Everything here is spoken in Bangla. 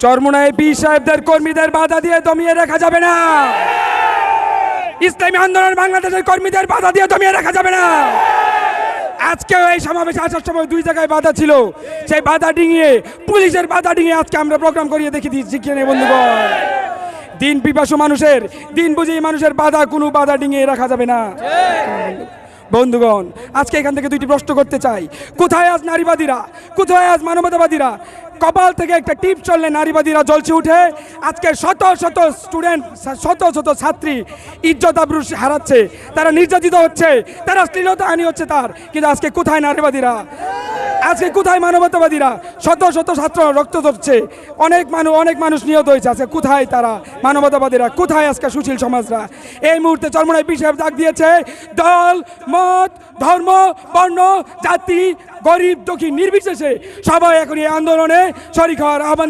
চরমোনাই পীর সাহেবদের কর্মীদের বাধা দিয়ে দমিয়ে রাখা যাবে না। ইসলামী আন্দোলন বাংলাদেশের কর্মীদের বাধা দিয়ে দমিয়ে রাখা যাবে না। আজকে এই সমাবেশে আসার সময় দুই জায়গায় বাধা ছিল, সেই বাধা ডিঙিয়ে, পুলিশের বাধা ডিঙিয়ে আজকে আমরা প্রোগ্রাম করিয়ে দেখি দিচ্ছি কিনে বন্ধুগণ। দিন পিপাসু মানুষের, দিন বুঝি মানুষের বাধা, কোনো বাধা ডিঙিয়ে রাখা যাবে না। বন্ধুগণ, আজকে এখান থেকে দুইটি প্রশ্ন করতে চাই। কোথায় আজ নারীবাদীরা, কোথায় আজ মানবতাবাদীরা? কপাল থেকে একটা টিপ চললে নারীবাদীরা জ্বলছে উঠে। আজকে শত শত স্টুডেন্ট, শত শত ছাত্রী ইজ্জত আবরু হারাচ্ছে, তারা নির্যাতিত হচ্ছে, তারা শ্লীলতা হানি হচ্ছে তার। কিন্তু আজকে কোথায় নারীবাদীরা? আজকে কোথায় মানবতাবাদীরা? শত শত ছাত্র রক্ত ঝরছে, অনেক মানুষ নিহত হয়েছে। আজকে কোথায় তারা মানবতাবাদীরা? কোথায় আজকে সুশীল সমাজরা? এই মুহূর্তে চরমোনাই পীর সাহেব ডাক দিয়েছে, দল মত ধর্ম বর্ণ জাতি গরিব দুঃখী নির্বিশেষে সবাই এখন এই আন্দোলনে শরিক হওয়ার আহ্বান